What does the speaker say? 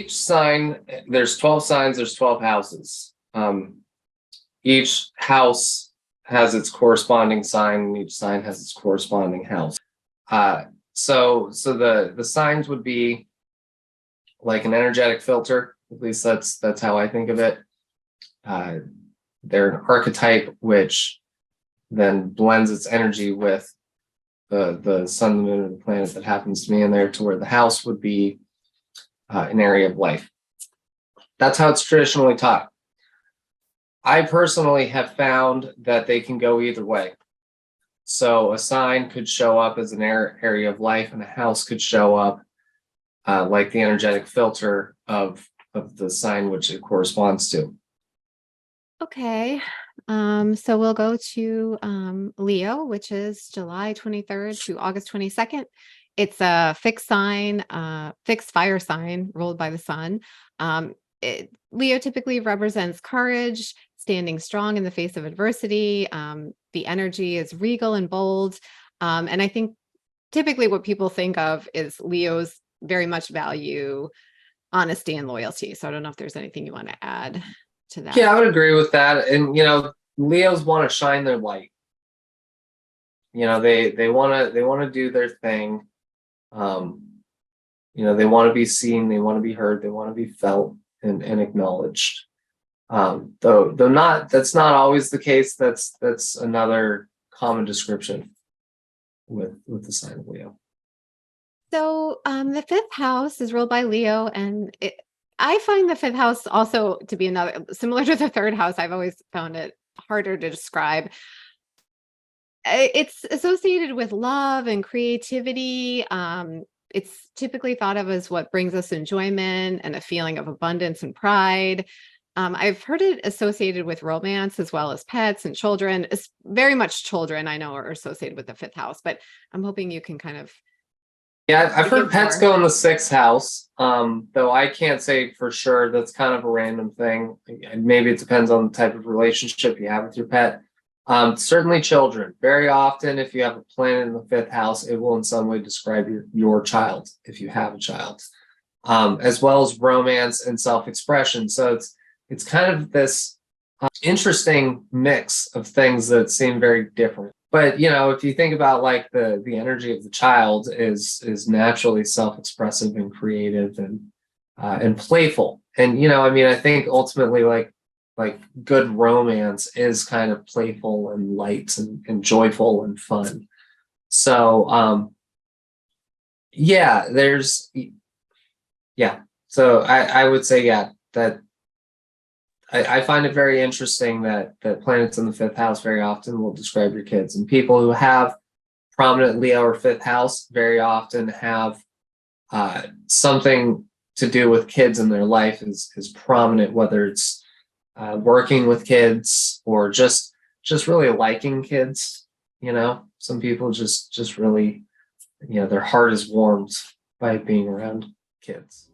each sign, there's 12 signs, there's 12 houses. Each house has its corresponding sign, and each sign has its corresponding house. So the signs would be like an energetic filter. At least that's how I think of it. They're an archetype which then blends its energy with the sun, the moon, and the planet that happens to be in there, to where the house would be an area of life. That's how it's traditionally taught. I personally have found that they can go either way. So a sign could show up as an area of life, and a house could show up like the energetic filter of the sign which it corresponds to. Okay. So we'll go to Leo, which is July 23rd to August 22nd. It's a fixed sign, fixed fire sign ruled by the sun. Leo typically represents courage, standing strong in the face of adversity. The energy is regal and bold. And I think typically what people think of is Leos very much value honesty and loyalty. So I don't know if there's anything you want to add to that. Yeah, I would agree with that. And Leos want to shine their light. They want to do their thing. They want to be seen, they want to be heard, they want to be felt and acknowledged. Though that's not always the case. That's another common description with the sign of Leo. So the fifth house is ruled by Leo, and I find the fifth house also to be another similar to the third house. I've always found it harder to describe. It's associated with love and creativity. It's typically thought of as what brings us enjoyment and a feeling of abundance and pride. I've heard it associated with romance as well as pets and children. It's very much children, I know, are associated with the fifth house, but I'm hoping you can kind of. Yeah, I've heard pets go in the sixth house, though I can't say for sure. That's kind of a random thing. Maybe it depends on the type of relationship you have with your pet. Certainly children. Very often, if you have a planet in the fifth house, it will in some way describe your child, if you have a child, as well as romance and self-expression. So it's kind of this interesting mix of things that seem very different. But if you think about like the energy of the child is naturally self-expressive and creative and playful. And I think ultimately like good romance is kind of playful and light and joyful and fun. So so I would say that I find it very interesting that planets in the fifth house very often will describe your kids, and people who have prominent Leo or fifth house very often have something to do with kids in their life is prominent, whether it's working with kids or just really liking kids. Some people just really, their heart is warmed by being around kids.